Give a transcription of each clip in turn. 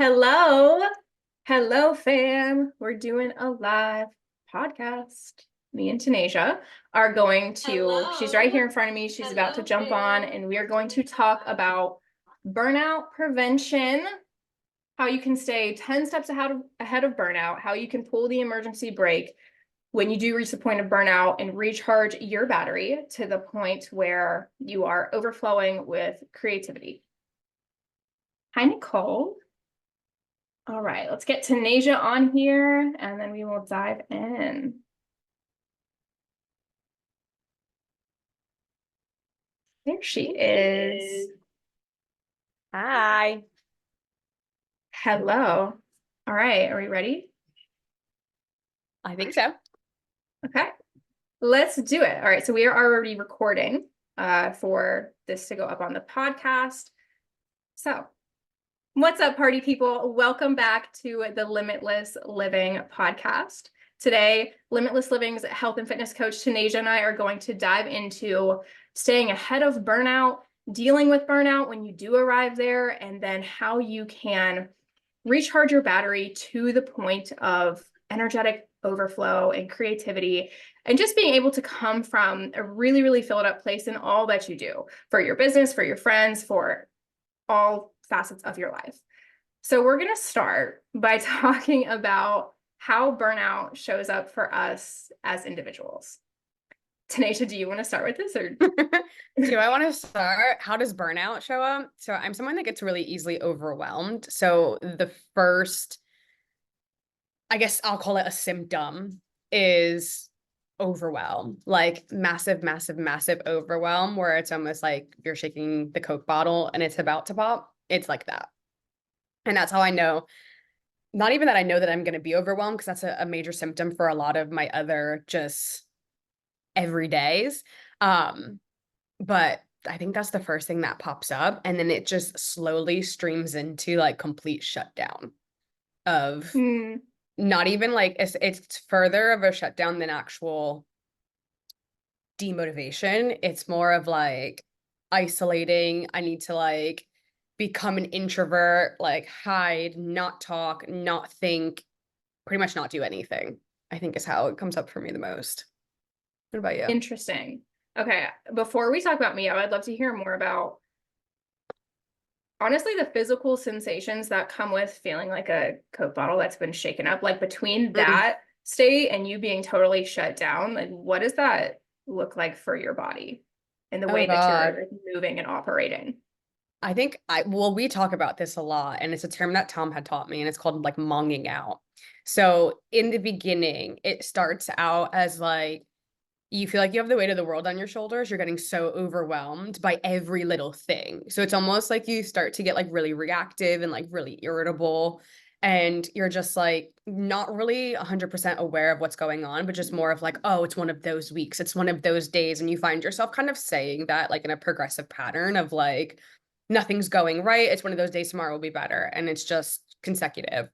Hello. Hello, fam. We're doing a live podcast. Me and Tanasia are going to, she's right here in front of me. She's about to jump on, and we are going to talk about burnout prevention, how you can stay 10 steps ahead of burnout, how you can pull the emergency brake when you do reach the point of burnout and recharge your battery to the point where you are overflowing with creativity. Hi, Nicole. All right, let's get Tanasia on here and then we will dive in. There she is. Hi. Hello. All right, are we ready? I think so. Okay, let's do it. All right, so we are already recording for this to go up on the podcast. So, what's up, party people? Welcome back to the Limitless Living podcast. Today, Limitless Living's health and fitness coach, Tanasia, and I are going to dive into staying ahead of burnout, dealing with burnout when you do arrive there, and then how you can recharge your battery to the point of energetic overflow and creativity, and just being able to come from a really, really filled up place in all that you do for your business, for your friends, for all facets of your life. So we're going to start by talking about how burnout shows up for us as individuals. Tanisha, do you want to start with this or? Do I want to start? How does burnout show up? So I'm someone that gets really easily overwhelmed. So the first, I guess I'll call it a symptom, is overwhelm, like massive, massive, massive overwhelm, where it's almost like you're shaking the Coke bottle and it's about to pop. It's like that. And that's how I know, not even that I know that I'm going to be overwhelmed, because that's a major symptom for a lot of my other just everydays. But I think that's the first thing that pops up. And then it just slowly streams into like complete shutdown of not even like it's further of a shutdown than actual demotivation. It's more of like isolating. I need to like become an introvert, like hide, not talk, not think, pretty much not do anything, I think is how it comes up for me the most. What about you? Interesting. Okay, before we talk about me, I would love to hear more about, honestly, the physical sensations that come with feeling like a Coke bottle that's been shaken up. Like between Mm. that state and you being totally shut down, like what does that look like for your body and the Oh way that you're God. like, moving and operating? I think we talk about this a lot, and it's a term that Tom had taught me, and it's called like monging out. So in the beginning, it starts out as like you feel like you have the weight of the world on your shoulders. You're getting so overwhelmed by every little thing. So it's almost like you start to get like really reactive and like really irritable. And you're just like not really 100% aware of what's going on, but just more of like, oh, it's one of those weeks. It's one of those days. And you find yourself kind of saying that like in a progressive pattern of like, nothing's going right. It's one of those days, tomorrow will be better. And it's just consecutive.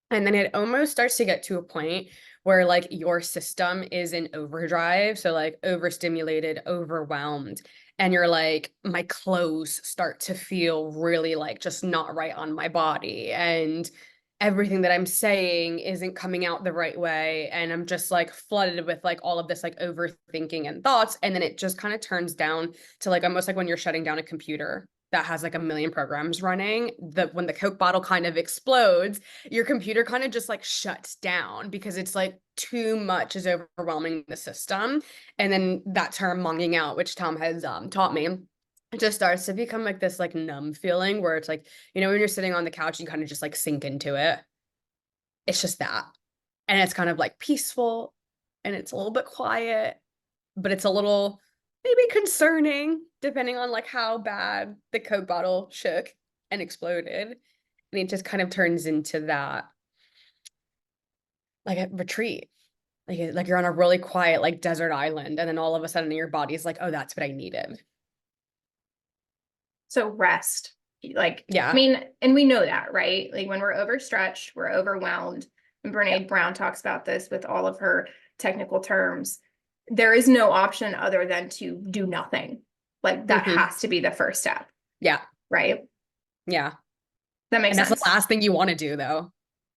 And then it almost starts to get to a point where like your system is in overdrive. So like overstimulated, overwhelmed. And you're like, my clothes start to feel really like just not right on my body. And everything that I'm saying isn't coming out the right way. And I'm just like flooded with like all of this like overthinking and thoughts. And then it just kind of turns down to like almost like when you're shutting down a computer that has like a million programs running, that when the Coke bottle kind of explodes, your computer kind of just like shuts down because it's like too much is overwhelming the system. And then that term monging out, which Tom has taught me, it just starts to become like this like numb feeling where it's like, when you're sitting on the couch, you kind of just like sink into it. It's just that. And it's kind of like peaceful and it's a little bit quiet, but it's a little maybe concerning depending on like how bad the Coke bottle shook and exploded. And it just kind of turns into that like a retreat. Like you're on a really quiet like desert island, and then all of a sudden your body's like, oh, that's what I needed. So rest, like, I Yeah. mean, and we know that, right? Like when we're overstretched, we're overwhelmed. And Yeah. Brene Brown talks about this with all of her technical terms. There is no option other than to do nothing. Like that Hmm. has to be the first step, Yeah. right? Yeah. That makes And that's the sense. last thing you want to do though.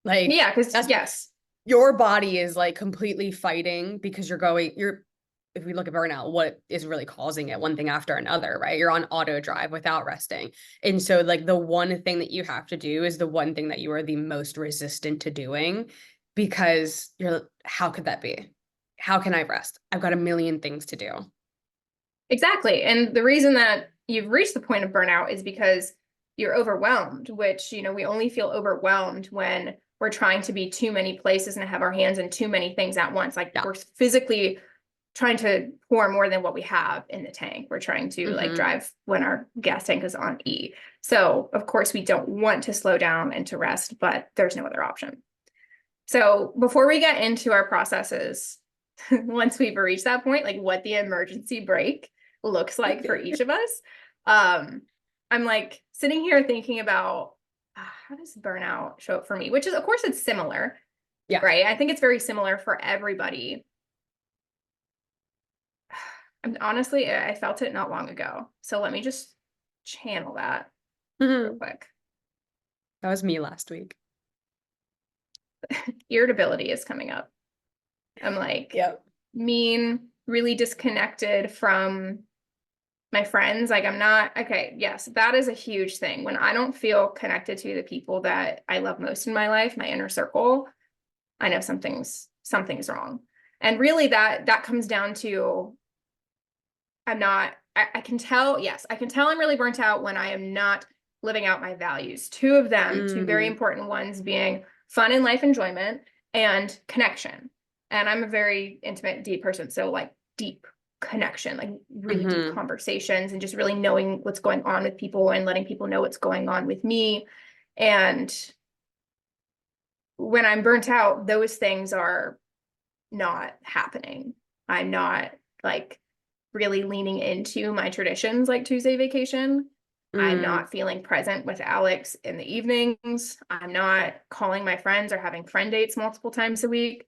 Like Yeah, because that's yes, your body is like completely fighting because you're if we look at burnout, what is really causing it? One thing after another, right? You're on auto drive without resting. And so like the one thing that you have to do is the one thing that you are the most resistant to doing because how could that be? How can I rest? I've got a million things to do. exactly. And the reason that you've reached the point of burnout is because you're overwhelmed, which, we only feel overwhelmed when we're trying to be too many places and have our hands in too many things at once. Like Yeah. we're physically trying to pour more than what we have in the tank. We're trying to like Mm-hmm. drive when our gas tank is on E. So of course we don't want to slow down and to rest, but there's no other option. So before we get into our processes, once we've reached that point, like what the emergency break looks like for each of us, I'm like sitting here thinking about how does burnout show up for me, which is, of course, it's similar, Yeah. right? I think it's very similar for everybody. And honestly, I felt it not long ago. So let me just channel that real Mm-hmm. quick. That was me last week. Irritability is coming up. I'm like Yep. mean, really disconnected from my friends. Like I'm not, okay, yes, that is a huge thing. When I don't feel connected to the people that I love most in my life, my inner circle, I know something's wrong. And really that comes down to I can tell, yes, I can tell I'm really burnt out when I am not living out my values. Two of them, two very Mm. important ones being fun and life enjoyment and connection. And I'm a very intimate, deep person. So like deep connection, like really deep Mm-hmm. conversations and just really knowing what's going on with people and letting people know what's going on with me. And when I'm burnt out, those things are not happening. I'm not like really leaning into my traditions like Tuesday vacation. I'm Mm. not feeling present with Alex in the evenings. I'm not calling my friends or having friend dates multiple times a week.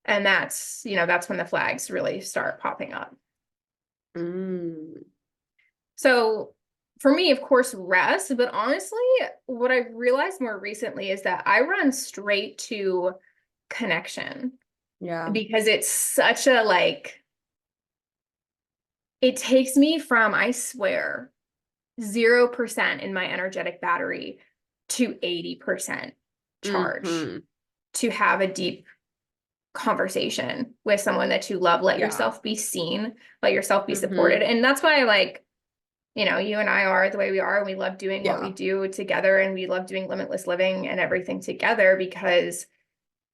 And that's when the flags really start popping up. Mm. So for me, of course, rest, but honestly, what I've realized more recently is that I run straight to connection Yeah. because it's such a like, it takes me from, I swear, 0% in my energetic battery to 80% charge Mm-hmm. to have a deep conversation with someone that you love. Let Yeah. yourself be seen, let yourself be supported. Mm-hmm. And that's why I like, you and I are the way we are, and we love doing what we Yeah. do together, and we love doing limitless living and everything together because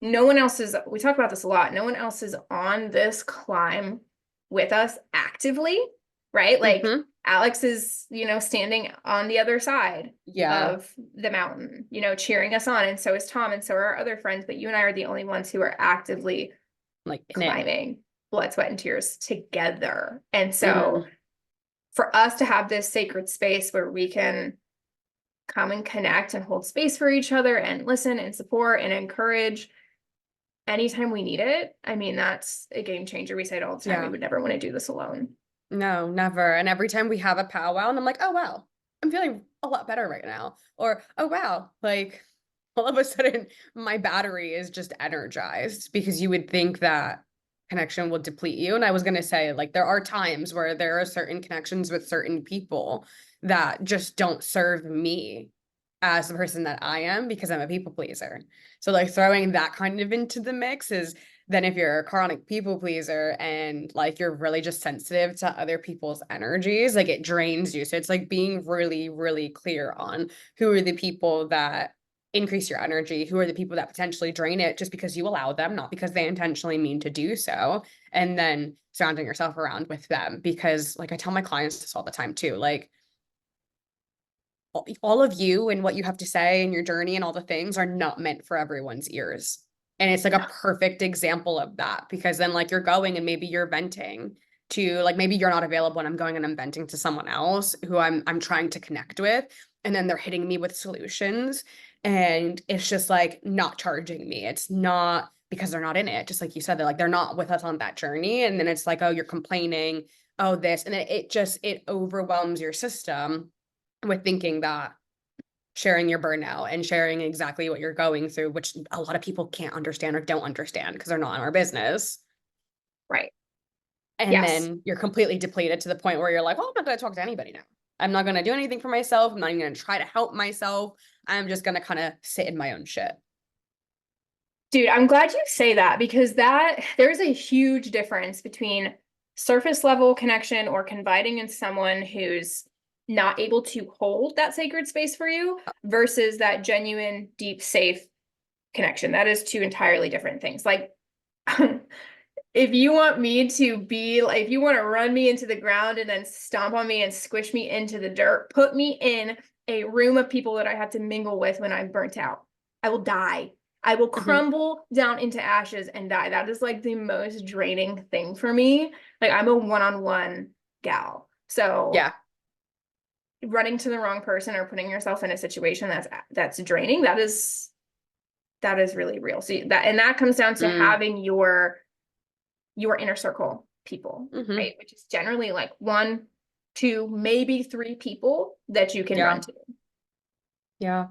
no one else is, we talk about this a lot, no one else is on this climb with us actively, right? Like Mm-hmm. Alex is, standing on the other side Yeah. of the mountain, cheering us on. And so is Tom, and so are our other friends. But you and I are the only ones who are actively Like in it. climbing blood, sweat, and tears together. And so Mm. for us to have this sacred space where we can come and connect and hold space for each other and listen and support and encourage anytime we need it, I mean, that's a game changer. We say it all the time. We Yeah. would never want to do this alone. No, never. And every time we have a powwow, and I'm like, oh wow, I'm feeling a lot better right now. Or, oh wow, like all of a sudden my battery is just energized because you would think that connection will deplete you. And I was gonna say, like, there are times where there are certain connections with certain people that just don't serve me as the person that I am because I'm a people pleaser. So like throwing that kind of into the mix is then if you're a chronic people pleaser and like you're really just sensitive to other people's energies, like it drains you. So it's like being really, really clear on who are the people that increase your energy, who are the people that potentially drain it just because you allow them, not because they intentionally mean to do so. And then surrounding yourself around with them. Because like I tell my clients this all the time too, like all of you and what you have to say and your journey and all the things are not meant for everyone's ears. And it's like a No. perfect example of that because then like you're going and maybe you're venting to like maybe you're not available and I'm going and I'm venting to someone else who I'm trying to connect with and then they're hitting me with solutions and it's just like not charging me. It's not because they're not in it. Just like you said, they're not with us on that journey and then it's like, oh, you're complaining, oh this and then it overwhelms your system with thinking that sharing your burnout and sharing exactly what you're going through, which a lot of people can't understand or don't understand because they're not in our business. Right. And Yes. then you're completely depleted to the point where you're like, well, I'm not going to talk to anybody now. I'm not going to do anything for myself. I'm not even going to try to help myself. I'm just going to kind of sit in my own shit. Dude, I'm glad you say that because there's a huge difference between surface level connection or confiding in someone who's not able to hold that sacred space for you versus that genuine, deep, safe connection. That is two entirely different things. Like, if you want me to be like, if you want to run me into the ground and then stomp on me and squish me into the dirt, put me in a room of people that I have to mingle with when I'm burnt out. I will die. I will crumble down into ashes and die. That is like the most draining thing for me. Like, I'm a one-on-one gal. So Yeah. running to the wrong person or putting yourself in a situation that's draining, that is really real. So that comes down to having your inner circle people, right? Which is generally like 1, 2, maybe 3 people that you can run Yeah. to. Yeah.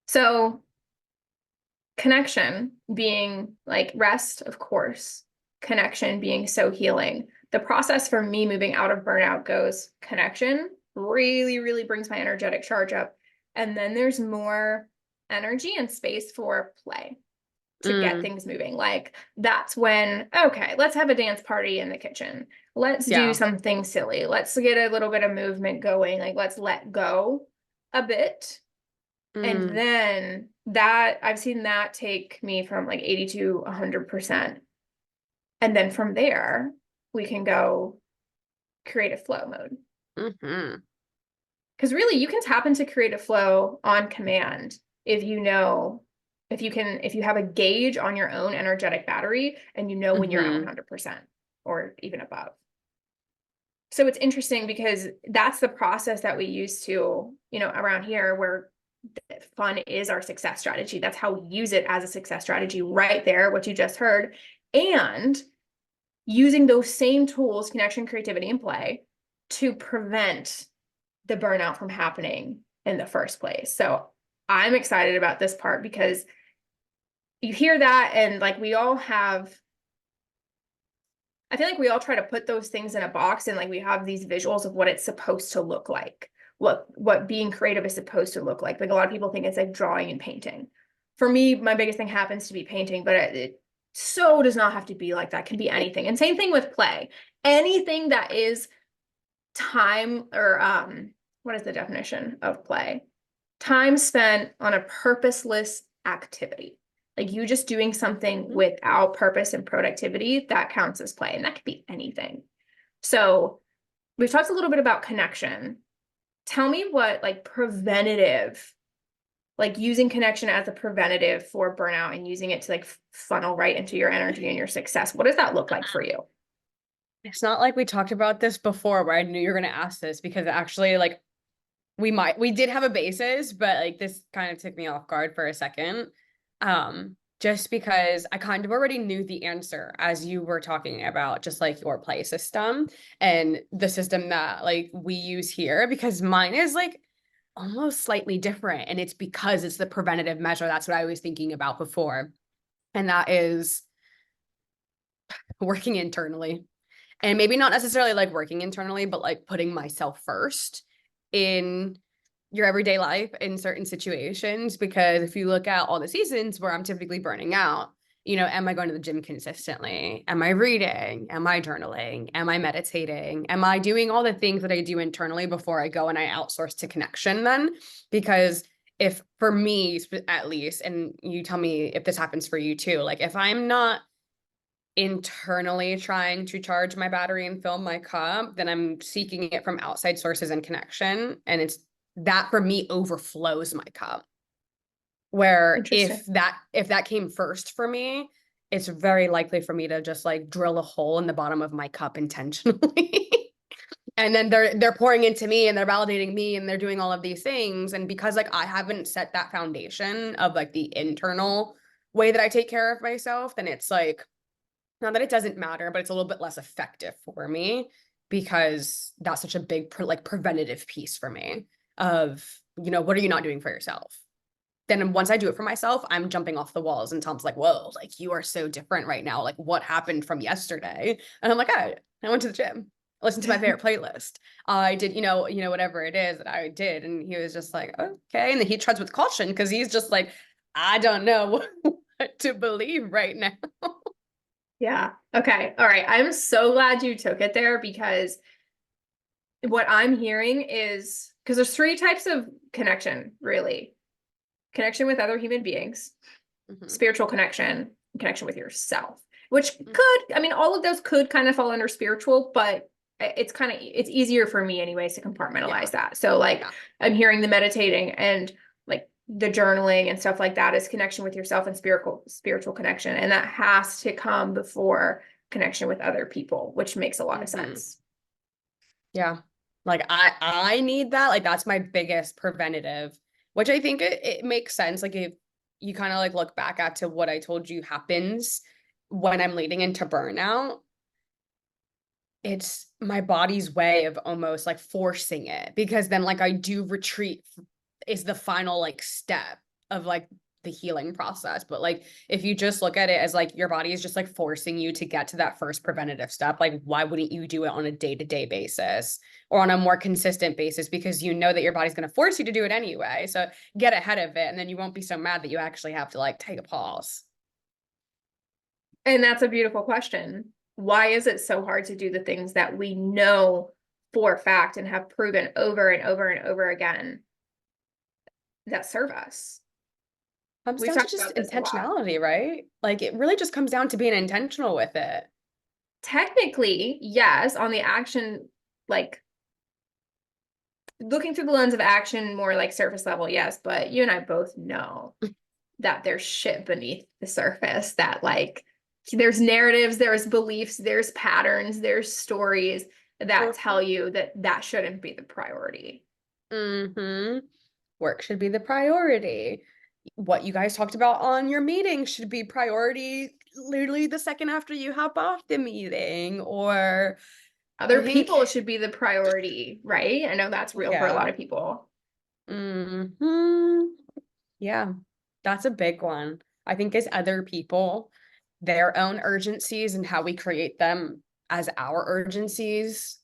So connection being like rest, of course, connection being so healing. The process for me moving out of burnout goes connection really, really brings my energetic charge up. And then there's more energy and space for play to get things moving. Like, that's when, okay, let's have a dance party in the kitchen. Let's do Yeah. something silly. Let's get a little bit of movement going. Like, let's let go a bit. And then that, I've seen that take me from like 80 to 100%. And then from there, we can go creative flow mode. Because really, you can tap into creative flow on command if you know, if you have a gauge on your own energetic battery and you know when you're at 100% or even above. So it's interesting because that's the process that we use to, around here where fun is our success strategy. That's how we use it as a success strategy right there, what you just heard. And using those same tools, connection, creativity, and play, to prevent the burnout from happening in the first place. So I'm excited about this part because you hear that and like I feel like we all try to put those things in a box and like we have these visuals of what it's supposed to look like, what being creative is supposed to look like. Like, a lot of people think it's like drawing and painting. For me, my biggest thing happens to be painting, but it so does not have to be like that. It can be anything. And same thing with play. Anything that is time or what is the definition of play? Time spent on a purposeless activity. Like, you just doing something without purpose and productivity, that counts as play. And that could be anything. So we've talked a little bit about connection. Tell me what like preventative, like using connection as a preventative for burnout and using it to like funnel right into your energy and your success. What does that look like for you? It's not like we talked about this before where I knew you were going to ask this because actually, like, we did have a basis, but like this kind of took me off guard for a second. Just because I kind of already knew the answer as you were talking about just like your play system and the system that like we use here, because mine is like almost slightly different. And it's because it's the preventative measure. That's what I was thinking about before. And that is working internally. And maybe not necessarily like working internally, but like putting myself first in your everyday life in certain situations. Because if you look at all the seasons where I'm typically burning out, am I going to the gym consistently? Am I reading? Am I journaling? Am I meditating? Am I doing all the things that I do internally before I go and I outsource to connection then? Because if for me, at least, and you tell me if this happens for you too, like if I'm not internally trying to charge my battery and fill my cup, then I'm seeking it from outside sources and connection. And it's that for me overflows my cup. Where if that came first for me, it's very likely for me to just like drill a hole in the bottom of my cup intentionally. And then they're pouring into me and they're validating me and they're doing all of these things. And because like I haven't set that foundation of like the internal way that I take care of myself, then it's like, not that it doesn't matter, but it's a little bit less effective for me because that's such a big like preventative piece for me. of, what are you not doing for yourself? Then once I do it for myself, I'm jumping off the walls, and Tom's like, whoa, like you are so different right now. Like what happened from yesterday? And I'm like, I went to the gym, listened to my favorite playlist. I did, whatever it is that I did. And he was just like, okay. And then he treads with caution because he's just like, I don't know what to believe right now. Yeah. Okay. All right. I'm so glad you took it there, because what I'm hearing is, because there's three types of connection, really. Connection with other human beings, spiritual connection, connection with yourself, which could, I mean, all of those could kind of fall under spiritual, but it's easier for me anyways to compartmentalize that. So like I'm hearing the meditating and like the journaling and stuff like that is connection with yourself and spiritual connection. And that has to come before connection with other people, which makes a lot of sense. Yeah. Like I need that. Like that's my biggest preventative, which I think it makes sense. Like if you kind of like look back at to what I told you happens when I'm leading into burnout, it's my body's way of almost like forcing it, because then like I do retreat is the final like step of like the healing process. But like if you just look at it as like your body is just like forcing you to get to that first preventative step, like why wouldn't you do it on a day-to-day basis or on a more consistent basis, because you know that your body's going to force you to do it anyway. So get ahead of it, and then you won't be so mad that you actually have to like take a pause. And that's a beautiful question. Why is it so hard to do the things that we know for a fact and have proven over and over and over again that serve us? Comes We've down to talked just about this a lot. intentionality, right? Like it really just comes down to being intentional with it. Technically, yes, on the action, like looking through the lens of action, more like surface level, yes, but you and I both know that there's shit beneath the surface, that like there's narratives, there's beliefs, there's patterns, there's stories that tell you that that shouldn't be the priority. Work should be the priority. What you guys talked about on your meeting should be priority literally the second after you hop off the meeting. Or Other people should be the priority, right? I know that's real for a lot of people. Yeah, that's a big one. I think as other people, their own urgencies and how we create them as our urgencies.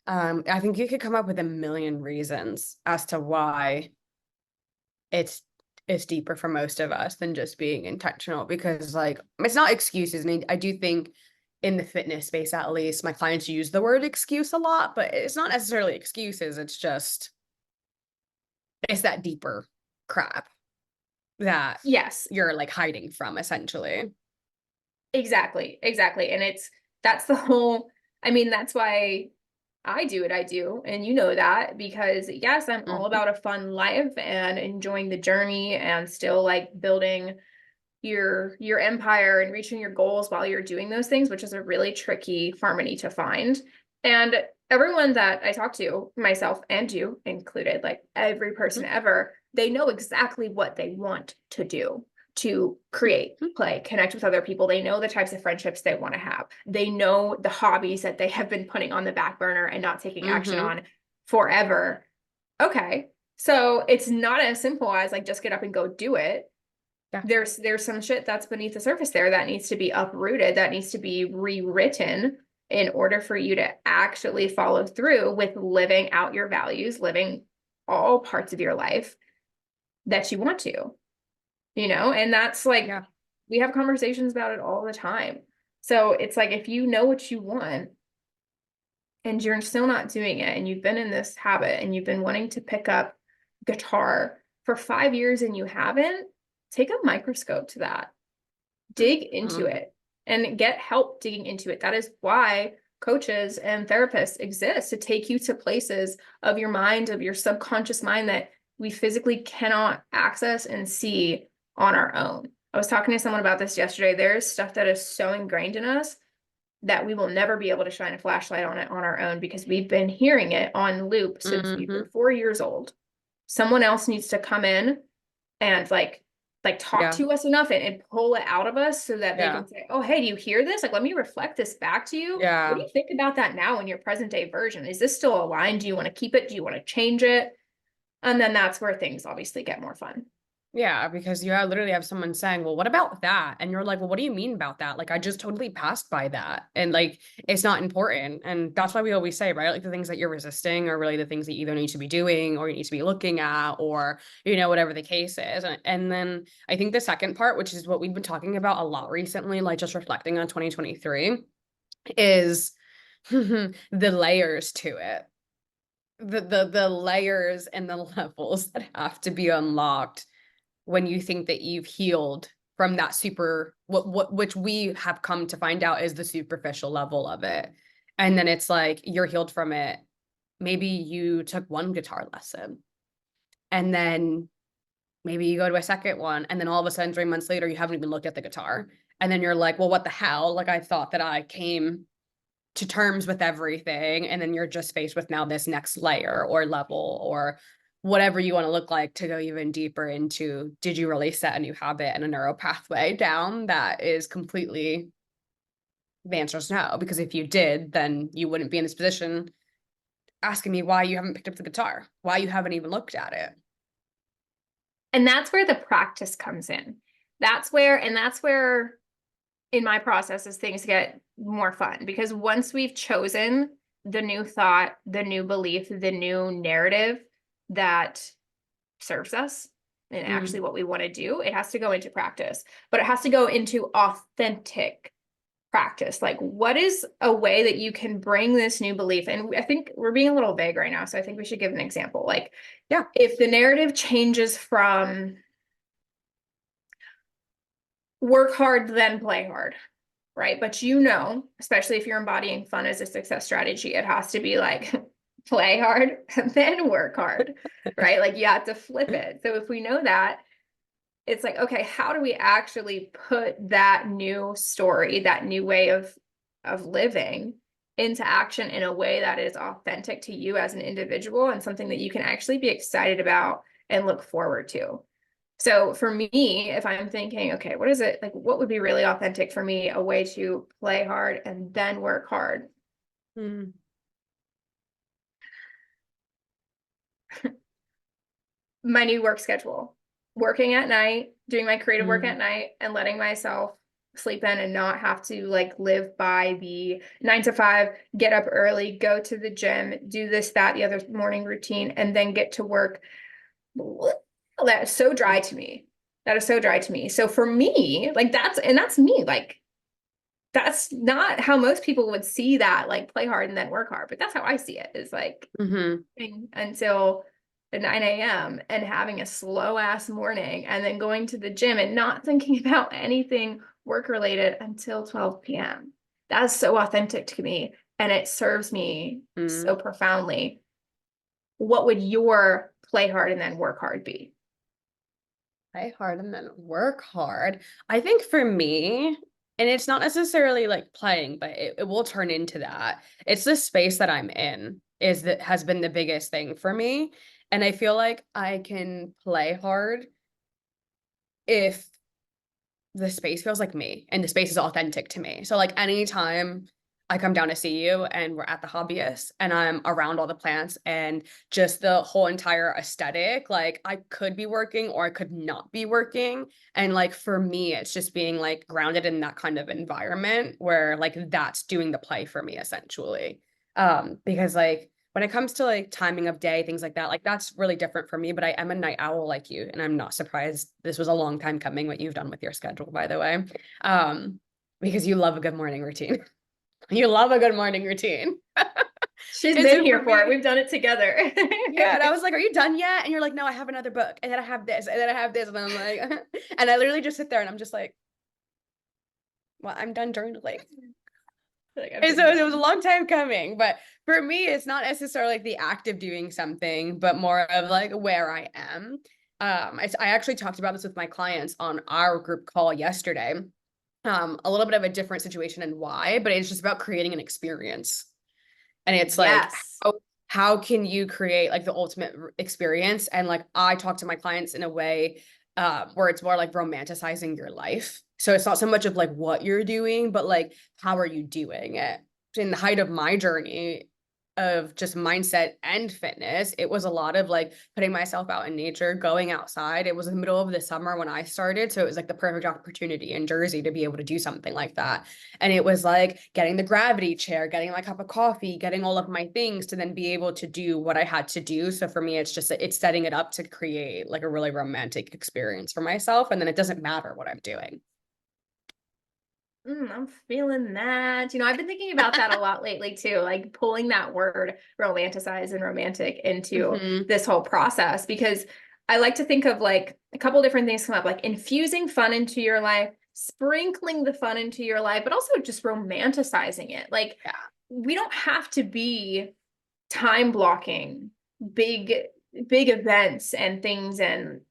I think you could come up with a million reasons as to why it's deeper for most of us than just being intentional, because like it's not excuses. And I do think in the fitness space, at least, my clients use the word excuse a lot, but it's not necessarily excuses. It's that deeper crap that Yes, you're like hiding from, essentially. exactly. And that's the whole, I mean, that's why I do what I do. And you know that, because yes, I'm all about a fun life and enjoying the journey and still like building your empire and reaching your goals while you're doing those things, which is a really tricky harmony to find. And everyone that I talk to, myself and you included, like every person ever, they know exactly what they want to do, to create, play, connect with other people. They know the types of friendships they want to have. They know the hobbies that they have been putting on the back burner and not taking action on forever. Okay. So it's not as simple as like just get up and go do it. Yeah. There's some shit that's beneath the surface there that needs to be uprooted, that needs to be rewritten in order for you to actually follow through with living out your values, living all parts of your life that you want to, and that's like, we have conversations about it all the time. So it's like, if you know what you want and you're still not doing it, and you've been in this habit and you've been wanting to pick up guitar for 5 years and you haven't, take a microscope to that, dig into it and get help digging into it. That is why coaches and therapists exist, to take you to places of your mind, of your subconscious mind, that we physically cannot access and see on our own. I was talking to someone about this yesterday. There's stuff that is so ingrained in us that we will never be able to shine a flashlight on it on our own, because we've been hearing it on loop since we were 4 years old. Someone else needs to come in and like talk to us enough and pull it out of us so that they can say, oh, hey, do you hear this? Like, let me reflect this back to you. What do you think about that now in your present day version? Is this still aligned? Do you want to keep it? Do you want to change it? And then that's where things obviously get more fun. Yeah, because you literally have someone saying, well, what about that? And you're like, well, what do you mean about that? Like, I just totally passed by that. And like, it's not important. And that's why we always say, right? Like, the things that you're resisting are really the things that you either need to be doing or you need to be looking at, or, whatever the case is. And then I think the second part, which is what we've been talking about a lot recently, like just reflecting on 2023, is the layers to it. The layers and the levels that have to be unlocked when you think that you've healed from that which we have come to find out is the superficial level of it. And then it's like you're healed from it. Maybe you took one guitar lesson and then maybe you go to a second one, and then all of a sudden 3 months later you haven't even looked at the guitar. And then you're like, well, what the hell? Like, I thought that I came to terms with everything, and then you're just faced with now this next layer or level or whatever you want to look like to go even deeper into, did you really set a new habit and a neural pathway down that is completely, the answer is no, because if you did, then you wouldn't be in this position asking me why you haven't picked up the guitar, why you haven't even looked at it. And that's where the practice comes in. That's where in my processes things get more fun, because once we've chosen the new thought, the new belief, the new narrative that serves us and actually what we want to do, it has to go into practice, but it has to go into authentic practice. Like, what is a way that you can bring this new belief? And I think we're being a little vague right now, so I think we should give an example. Like, Yeah. if the narrative changes from work hard, then play hard, right? But especially if you're embodying fun as a success strategy, it has to be like play hard, then work hard, right? Like, you have to flip it. So if we know that, it's like, okay, how do we actually put that new story, that new way of living into action in a way that is authentic to you as an individual and something that you can actually be excited about and look forward to? So for me, if I'm thinking, okay, what is it like, what would be really authentic for me, a way to play hard and then work hard? My new work schedule, working at night, doing my creative work at night, and letting myself sleep in and not have to like live by the 9 to 5, get up early, go to the gym, do this, that, the other morning routine, and then get to work. That is so dry to me. That is so dry to me. So for me, like, that's me. Like, that's not how most people would see that, like, play hard and then work hard. But that's how I see it, is like until 9 a.m. and having a slow ass morning and then going to the gym and not thinking about anything work related until 12 p.m. That is so authentic to me, and it serves me so profoundly. What would your play hard and then work hard be? Play hard and then work hard. I think for me, and it's not necessarily like playing, but it will turn into that. It's the space that I'm in has been the biggest thing for me. And I feel like I can play hard if the space feels like me and the space is authentic to me. So like anytime I come down to see you and we're at the hobbyist and I'm around all the plants and just the whole entire aesthetic, like I could be working or I could not be working. And like for me, it's just being like grounded in that kind of environment where like that's doing the play for me essentially. Because like when it comes to like timing of day, things like that, like that's really different for me, but I am a night owl like you, and I'm not surprised. This was a long time coming, what you've done with your schedule, by the way. Because you love a good morning routine. You love a good morning routine. She's And been so here for for it. me, We've done it together. yeah, and I was like, "Are you done yet?" And you're like, "No, I have another book, and then I have this, and then I have this," and then I'm like, and I literally just sit there and I'm just like, "Well, I'm done journaling." Like, And so it was a long time coming, but for me, it's not necessarily like the act of doing something, but more of like where I am. I actually talked about this with my clients on our group call yesterday. A little bit of a different situation and why, but it's just about creating an experience. And it's like, yes. how can you create like the ultimate experience? And like, I talk to my clients in a way where it's more like romanticizing your life. So it's not so much of like what you're doing, but like, how are you doing it? In the height of my journey, of just mindset and fitness. It was a lot of like putting myself out in nature, going outside. It was the middle of the summer when I started. So it was like the perfect opportunity in Jersey to be able to do something like that. And it was like getting the gravity chair, getting my cup of coffee, getting all of my things to then be able to do what I had to do. So for me, it's just, it's setting it up to create like a really romantic experience for myself. And then it doesn't matter what I'm doing. I'm feeling that. I've been thinking about that a lot lately too, like pulling that word romanticize and romantic into Mm-hmm. this whole process, because I like to think of like a couple different things come up, like infusing fun into your life, sprinkling the fun into your life, but also just romanticizing it. Like, Yeah. we don't have to be time blocking big, big events and things and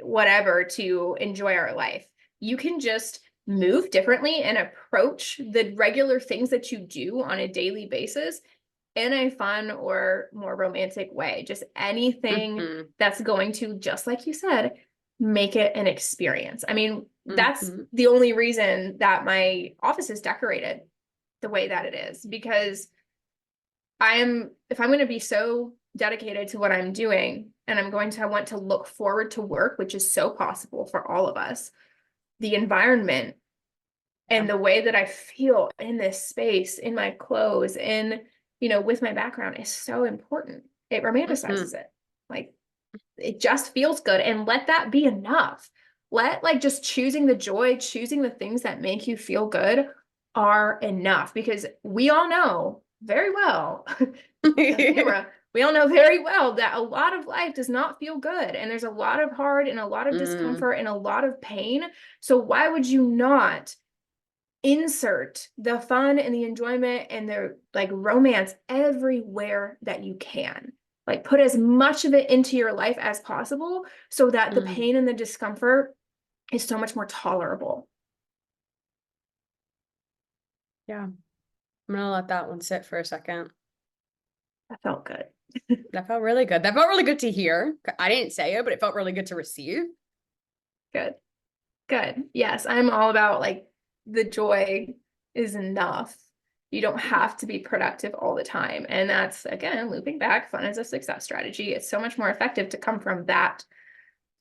whatever to enjoy our life. You can just move differently and approach the regular things that you do on a daily basis in a fun or more romantic way. Just anything Mm-hmm. that's going to, just like you said, make it an experience. I mean, that's Mm-hmm. the only reason that my office is decorated the way that it is, because if I'm going to be so dedicated to what I'm doing and I'm going to want to look forward to work, which is so possible for all of us, the environment and Yeah. the way that I feel in this space, in my clothes, with my background is so important. It Mm-hmm. romanticizes it. Like, it just feels good, and let that be enough. Let like just choosing the joy, choosing the things that make you feel good are enough, because we all know very well, the camera, we all know very well that a lot of life does not feel good, and there's a lot of hard and a lot of Mm, discomfort and a lot of pain. So why would you not insert the fun and the enjoyment and the like romance everywhere that you can? Like, put as much of it into your life as possible so that the mm. pain and the discomfort is so much more tolerable. Yeah, I'm gonna let that one sit for a second. That felt good. That felt really good. That felt really good to hear. I didn't say it, but it felt really good to receive. Good. Good. Yes, I'm all about like the joy is enough. You don't Yeah. have to be productive all the time. And that's, again, looping back, fun is a success strategy. It's so much more effective to come from that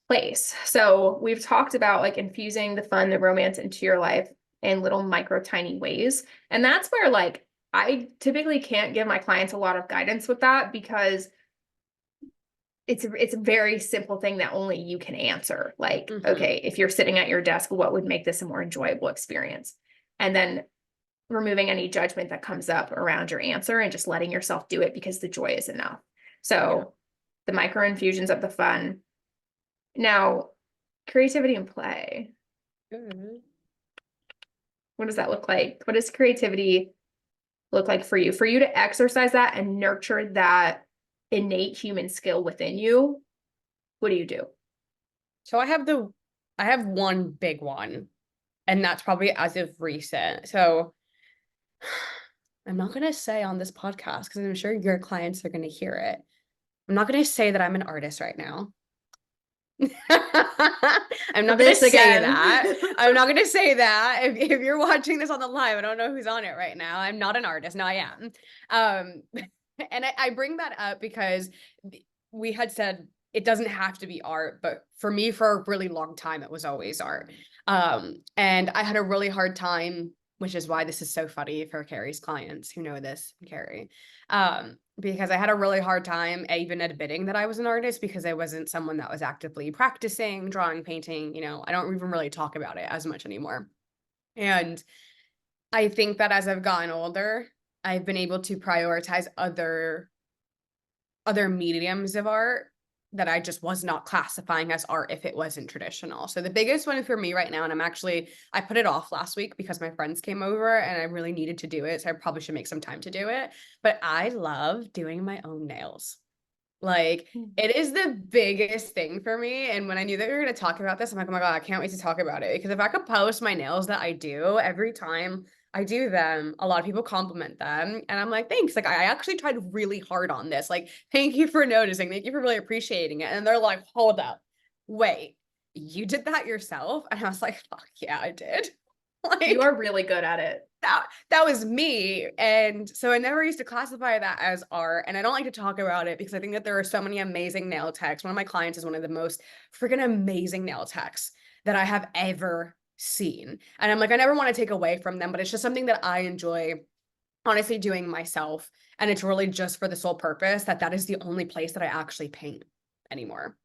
place. So we've talked about like infusing the fun, the romance into your life in little micro tiny ways. And that's where like I typically can't give my clients a lot of guidance with that, because it's a very simple thing that only you can answer. Like, Mm-hmm. okay, if you're sitting at your desk, what would make this a more enjoyable experience? And then removing any judgment that comes up around your answer and just letting yourself do it because the joy is enough. Yeah. So the micro infusions of the fun. Now, creativity and play. Good. What does that look like? What does creativity look like for you? For you to exercise that and nurture that innate human skill within you, what do you do? So I have one big one, and that's probably as of recent. So I'm not gonna say on this podcast because I'm sure your clients are gonna hear it. I'm not gonna say that I'm an artist right now. I'm not gonna This say again. that. I'm not gonna say that. If you're watching this on the live, I don't know who's on it right now. I'm not an artist. No, I am. Um, and I bring that up because we had said it doesn't have to be art, but for me, for a really long time, it was always art. And I had a really hard time, which is why this is so funny for Carrie's clients who know this, Carrie. Because I had a really hard time even admitting that I was an artist because I wasn't someone that was actively practicing drawing, painting. I don't even really talk about it as much anymore. And I think that as I've gotten older, I've been able to prioritize other mediums of art that I just was not classifying as art if it wasn't traditional. So the biggest one for me right now, and I put it off last week because my friends came over and I really needed to do it. So I probably should make some time to do it. But I love doing my own nails. Like, it is the biggest thing for me. And when I knew that we were going to talk about this, I'm like, oh my God, I can't wait to talk about it. Because if I could post my nails that I do every time I do them, a lot of people compliment them. And I'm like, thanks. Like, I actually tried really hard on this. Like, thank you for noticing. Thank you for really appreciating it. And they're like, hold up, wait, you did that yourself? And I was like, fuck yeah, I did. You Like are really good at it. that was me. And so I never used to classify that as art. And I don't like to talk about it because I think that there are so many amazing nail techs. One of my clients is one of the most freaking amazing nail techs that I have ever seen. And I'm like, I never want to take away from them, but it's just something that I enjoy honestly doing myself. And it's really just for the sole purpose that that is the only place that I actually paint anymore,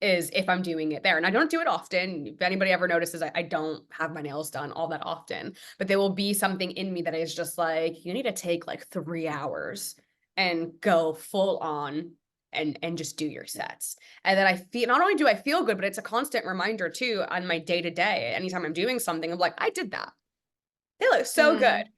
is if I'm doing it there. And I don't do it often. If anybody ever notices, I don't have my nails done all that often, but there will be something in me that is just like, you need to take like 3 hours and go full on and just do your sets. And then I feel, not only do I feel good, but it's a constant reminder too on my day to day. Anytime I'm doing something, I'm like, I did that. They look so good. Mm,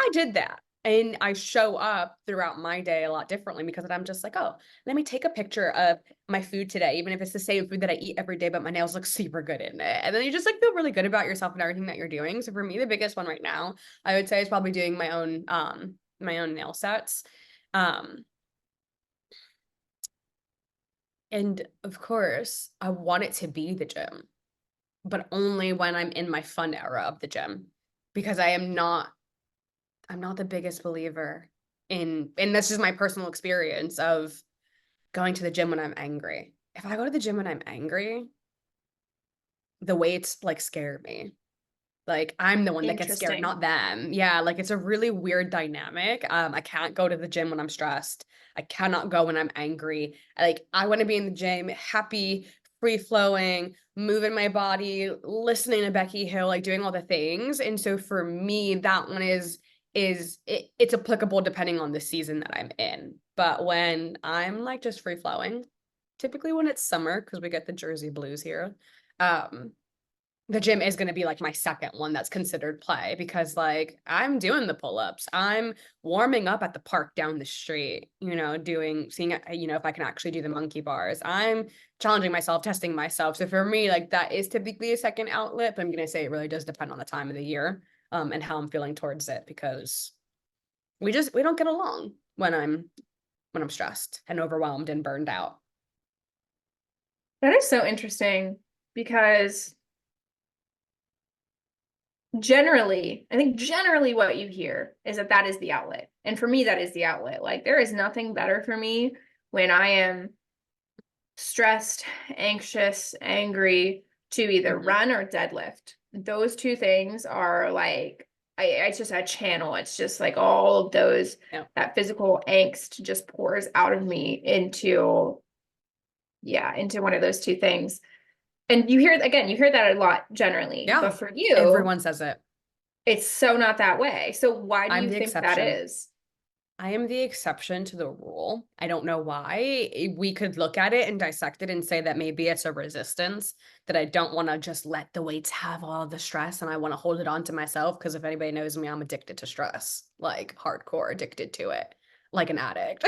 I did that. And I show up throughout my day a lot differently because I'm just like, oh, let me take a picture of my food today, even if it's the same food that I eat every day, but my nails look super good in it. And then you just like feel really good about yourself and everything that you're doing. So for me, the biggest one right now, I would say is probably doing my own nail sets. Um, and of course, I want it to be the gym, but only when I'm in my fun era of the gym because I'm not the biggest believer in, and this is my personal experience of going to the gym when I'm angry. If I go to the gym when I'm angry, the weights like scare me. Like I'm the one that gets scared, interesting. not them. Yeah, like it's a really weird dynamic. I can't go to the gym when I'm stressed. I cannot go when I'm angry. Like I want to be in the gym, happy, free flowing, moving my body, listening to Becky Hill, like doing all the things. And so for me, that one it's applicable depending on the season that I'm in. But when I'm like just free flowing, typically when it's summer, because we get the Jersey blues here, um, the gym is going to be like my second one that's considered play because like I'm doing the pull-ups. I'm warming up at the park down the street, seeing if I can actually do the monkey bars. I'm challenging myself, testing myself. So for me, like that is typically a second outlet, but I'm going to say it really does depend on the time of the year and how I'm feeling towards it because we don't get along when I'm stressed and overwhelmed and burned out. That is so interesting because generally, I think generally what you hear is that that is the outlet. And for me, that is the outlet. Like there is nothing better for me when I am stressed, anxious, angry to either Mhm. run or deadlift. Those two things are like, it's just a channel. It's just like all of those, Yeah. that physical angst just pours out of me into, yeah, into one of those two things. And you hear that a lot generally, but Yeah. for you, Everyone says it. it's so not that way. So why do I'm you the think that exception. is? I am the exception to the rule. I don't know why. We could look at it and dissect it and say that maybe it's a resistance, that I don't want to just let the weights have all the stress and I want to hold it on to myself. Because if anybody knows me, I'm addicted to stress, like hardcore addicted to it, like an addict.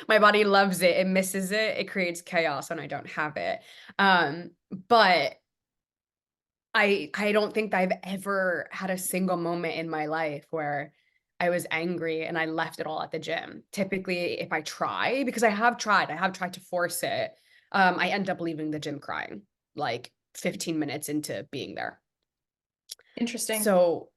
My body loves it. It misses it. It creates chaos when I don't have it. But I don't think I've ever had a single moment in my life where I was angry and I left it all at the gym. Typically, if I try, because I have tried to force it, I end up leaving the gym crying like 15 minutes into being there. Interesting. So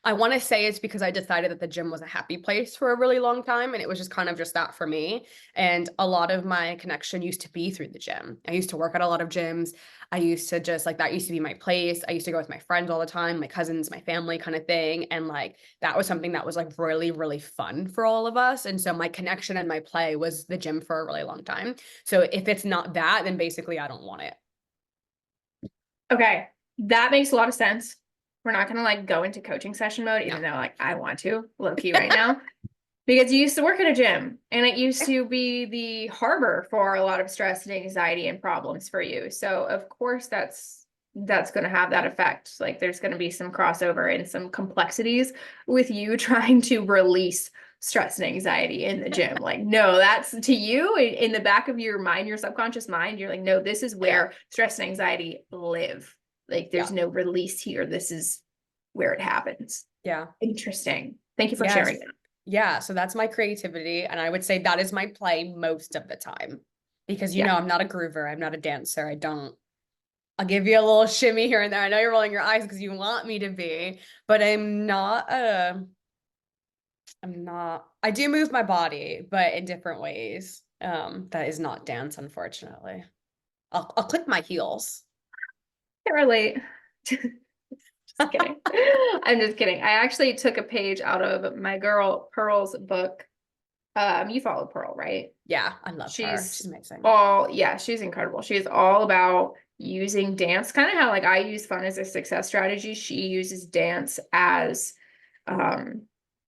I want to say it's because I decided that the gym was a happy place for a really long time. And it was just kind of just that for me. And a lot of my connection used to be through the gym. I used to work at a lot of gyms. I used to just like that used to be my place. I used to go with my friends all the time, my cousins, my family kind of thing. And like that was something that was like really, really fun for all of us. And so my connection and my play was the gym for a really long time. So if it's not that, then basically I don't want it. Okay. That makes a lot of sense. We're not gonna like go into coaching session mode, No. even though like I want to low key right now. Because you used to work at a gym and it used to be the harbor for a lot of stress and anxiety and problems for you. So of course that's going to have that effect. Like there's going to be some crossover and some complexities with you trying to release stress and anxiety in the gym. Like no, that's to you in the back of your mind, your subconscious mind, you're like no, this is Yeah. where stress and anxiety live. Like there's Yeah. no release here. This is where it happens. Yeah. Interesting. Thank you for Yes. sharing that. Yeah, so that's my creativity. And I would say that is my play most of the time. Because Yeah. I'm not a groover, I'm not a dancer. I don't I'll give you a little shimmy here and there. I know you're rolling your eyes because you want me to be, but I'm not, I do move my body, but in different ways. That is not dance, unfortunately. I'll click my heels. Can't relate. Just kidding. I'm just kidding. I actually took a page out of my girl Pearl's book. You follow Pearl, right? Yeah, I love her. She's She's amazing. yeah, she's incredible. She's all about using dance, kind of how like I use fun as a success strategy. She uses dance as um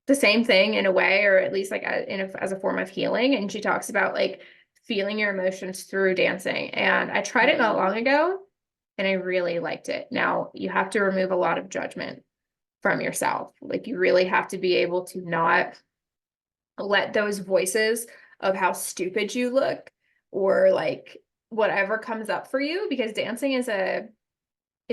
the same thing in a way, or at least like as a form of healing. And she talks about like feeling your emotions through dancing. And I tried it not long ago and I really liked it. Now you have to remove a lot of judgment from yourself. Like you really have to be able to not let those voices of how stupid you look or like whatever comes up for you, because dancing is a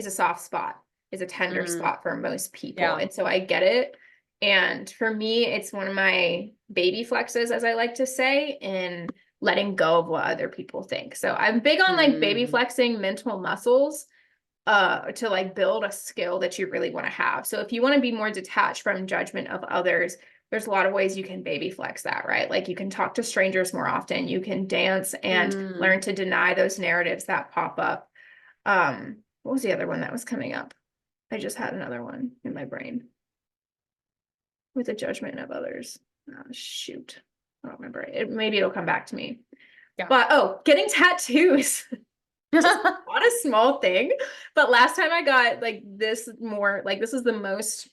soft spot, is a tender Mm, spot for most people. yeah. And so I get it. And for me, it's one of my baby flexes, as I like to say, in letting go of what other people think. So I'm big on like baby Mm, flexing mental muscles to like build a skill that you really want to have. So if you want to be more detached from judgment of others, there's a lot of ways you can baby flex that, right? Like you can talk to strangers more often, you can dance and mm. learn to deny those narratives that pop up. What was the other one that was coming up? I just had another one in my brain with the judgment of others. Oh, shoot. I don't remember it. Maybe it'll come back to me. Yeah. But oh, getting tattoos. Just not a small thing. But last time I got like this more, like this is the most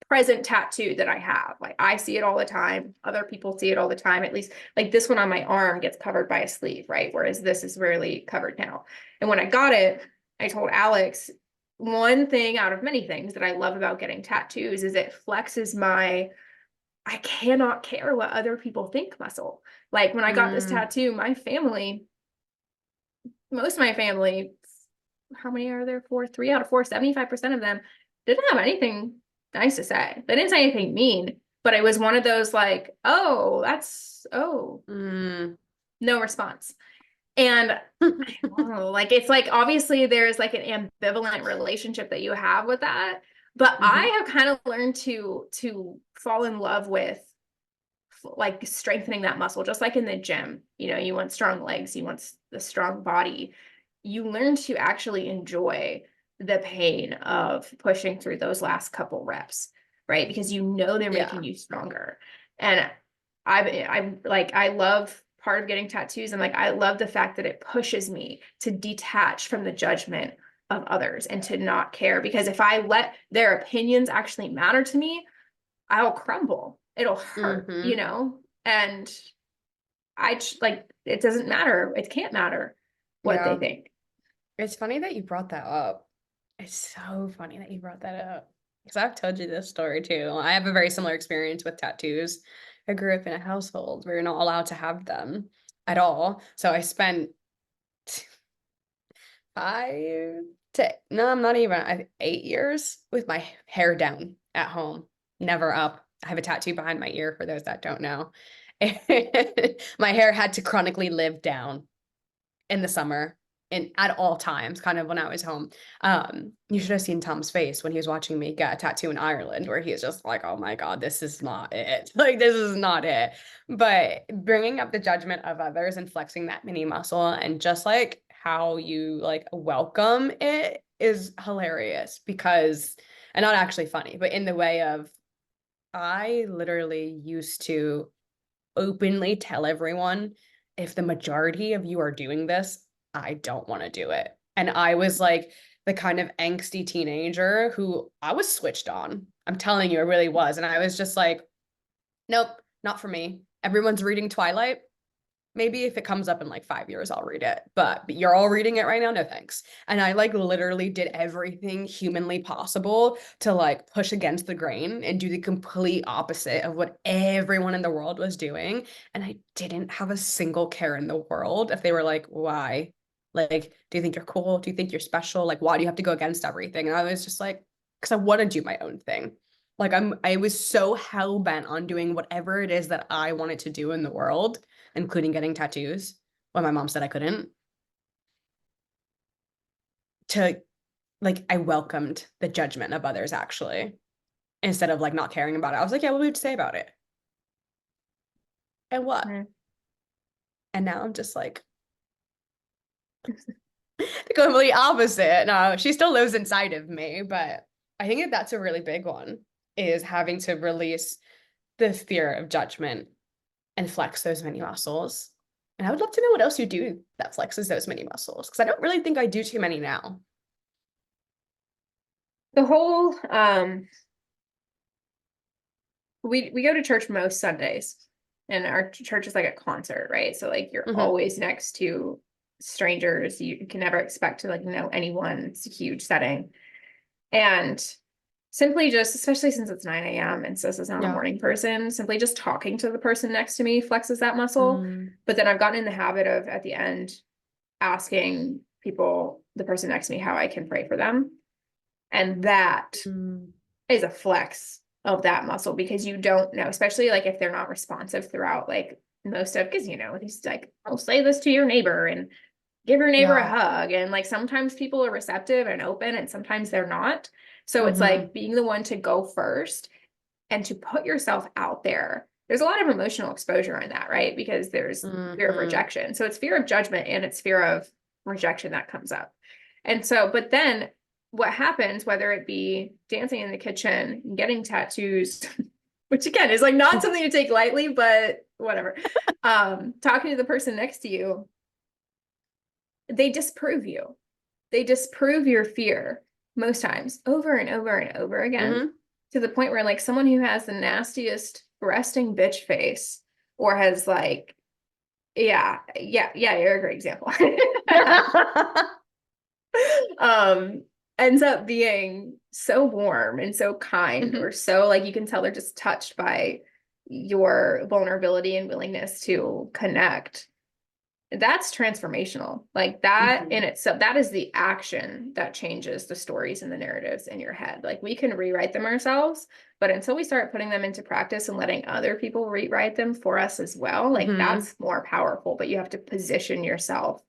present tattoo that I have. Like I see it all the time. Other people see it all the time. At least like this one on my arm gets covered by a sleeve, right? Whereas this is rarely covered now. And when I got it, I told Alex one thing out of many things that I love about getting tattoos is it flexes my I cannot care what other people think muscle. Like when I got this Mm, tattoo, my family, most of my family, how many are there? Four, 3 out of 4, 75% of them didn't have anything nice to say. They didn't say anything mean, but it was one of those like, oh, mm. no response. And I don't know, like it's like obviously there's like an ambivalent relationship that you have with that. But Mhm. I have kind of learned to fall in love with like strengthening that muscle, just like in the gym. You know, you want strong legs, you want the strong body. You learn to actually enjoy the pain of pushing through those last couple reps, right? Because you know they're making Yeah. you stronger. And I'm like, I love part of getting tattoos. And like, I love the fact that it pushes me to detach from the judgment of others and to not care. Because if I let their opinions actually matter to me, I'll crumble. It'll hurt, you Hmm. know? And like, it doesn't matter. It can't matter what they Yeah. think. It's funny that you brought that up. It's so funny that you brought that up. Because I've told you this story too. I have a very similar experience with tattoos. I grew up in a household where you're not allowed to have them at all. So I spent I'm not even, 8 years with my hair down at home, never up. I have a tattoo behind my ear for those that don't know. And my hair had to chronically live down in the summer and at all times, kind of when I was home. You should have seen Tom's face when he was watching me get a tattoo in Ireland, where he is just like, oh my God, this is not it. Like, this is not it. But bringing up the judgment of others and flexing that mini muscle and just like how you like welcome it is hilarious because, and not actually funny, but in the way of, I literally used to openly tell everyone if the majority of you are doing this, I don't want to do it. And I was like the kind of angsty teenager who I was switched on. I'm telling you, I really was. And I was just like, nope, not for me. Everyone's reading Twilight. Maybe if it comes up in like 5 years, I'll read it. But you're all reading it right now? No thanks. And I like literally did everything humanly possible to like push against the grain and do the complete opposite of what everyone in the world was doing. And I didn't have a single care in the world if they were like, why? Like, do you think you're cool? Do you think you're special? Like, why do you have to go against everything? And I was just like, because I want to do my own thing. Like I was so hell bent on doing whatever it is that I wanted to do in the world, including getting tattoos when my mom said I couldn't. to like, I welcomed the judgment of others actually, instead of like not caring about it. I was like, yeah, what would you say about it? And what? Mm. And now I'm just like the complete opposite. No, she still lives inside of me, but I think that that's a really big one, is having to release the fear of judgment and flex those many muscles. And I would love to know what else you do that flexes those many muscles, because I don't really think I do too many now. The whole we go to church most Sundays, and our church is like a concert, right? So like you're Mm-hmm. always next to strangers. You can never expect to like know anyone. It's a huge setting. And simply just, especially since it's 9 a.m. and Sis is not a Yeah. morning person, simply just talking to the person next to me flexes that muscle. Mm. But then I've gotten in the habit of at the end asking people, the person next to me, how I can pray for them. And that Mm. is a flex of that muscle, because you don't know, especially like if they're not responsive throughout like most of, because he's like, I'll say this to your neighbor and give your neighbor a Yeah. hug. And like sometimes people are receptive and open and sometimes they're not. So it's Mm-hmm. like being the one to go first and to put yourself out there. There's a lot of emotional exposure in that, right? Because there's fear of Mm-hmm. rejection. So it's fear of judgment and it's fear of rejection that comes up. And so, but then what happens, whether it be dancing in the kitchen, getting tattoos, which again is like not something to take lightly, but whatever. Talking to the person next to you, they disprove you. They disprove your fear most times over and over and over again, Mm-hmm. to the point where like someone who has the nastiest resting bitch face, or has like, yeah, you're a great example. um Ends up being so warm and so kind, Mm-hmm. or so like you can tell they're just touched by your vulnerability and willingness to connect. That's transformational. Like that Mm-hmm. in itself, that is the action that changes the stories and the narratives in your head. Like we can rewrite them ourselves, but until we start putting them into practice and letting other people rewrite them for us as well, like Mm-hmm. that's more powerful, but you have to position yourself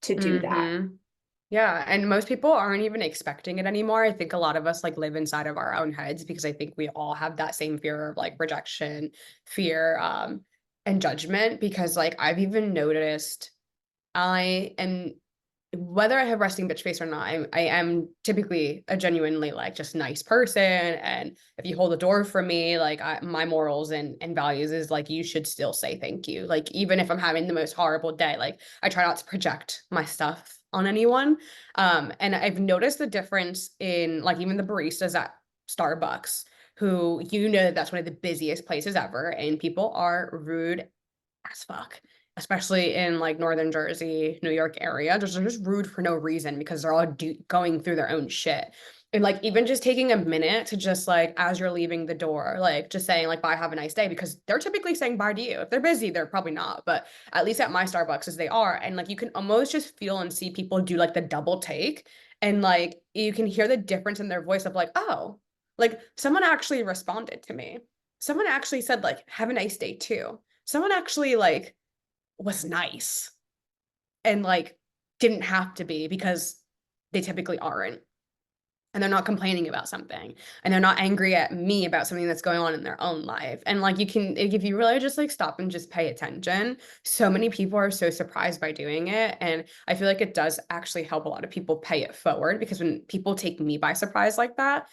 to do that. Mm-hmm. Yeah, and most people aren't even expecting it anymore. I think a lot of us like live inside of our own heads, because I think we all have that same fear of like rejection, fear, and judgment. Because like I've even noticed I am, whether I have resting bitch face or not, I am typically a genuinely like just nice person. And if you hold the door for me, like my morals and values is like, you should still say thank you. Like, even if I'm having the most horrible day, like I try not to project my stuff on anyone. And I've noticed the difference in like even the baristas at Starbucks, who, that's one of the busiest places ever, and people are rude as fuck, especially in like northern Jersey, New York area. They're just rude for no reason, because they're all going through their own shit. And like even just taking a minute to just like, as you're leaving the door, like just saying like, bye, have a nice day, because they're typically saying bye to you. If they're busy, they're probably not, but at least at my Starbucks as they are. And like you can almost just feel and see people do like the double take, and like you can hear the difference in their voice of like, oh, like someone actually responded to me. Someone actually said like, have a nice day too. Someone actually like was nice, and like didn't have to be, because they typically aren't, and they're not complaining about something, and they're not angry at me about something that's going on in their own life. And like you can, if you really just like stop and just pay attention, so many people are so surprised by doing it. And I feel like it does actually help a lot of people pay it forward, because when people take me by surprise like that,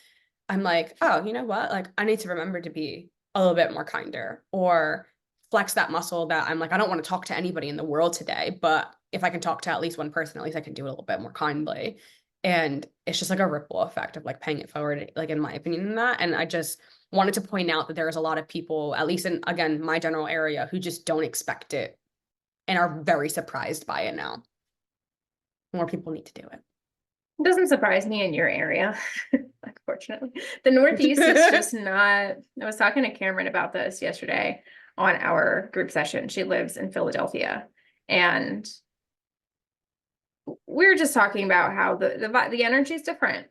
I'm like, oh, you know what? Like, I need to remember to be a little bit more kinder, or flex that muscle that I'm like, I don't want to talk to anybody in the world today, but if I can talk to at least one person, at least I can do it a little bit more kindly. And it's just like a ripple effect of like paying it forward, like in my opinion, in that. And I just wanted to point out that there's a lot of people, at least in, again, my general area, who just don't expect it and are very surprised by it now. More people need to do It doesn't surprise me in your area, unfortunately. The Northeast is it. just not. I was talking to Cameron about this yesterday on our group session. She lives in Philadelphia, and we were just talking about how the energy is different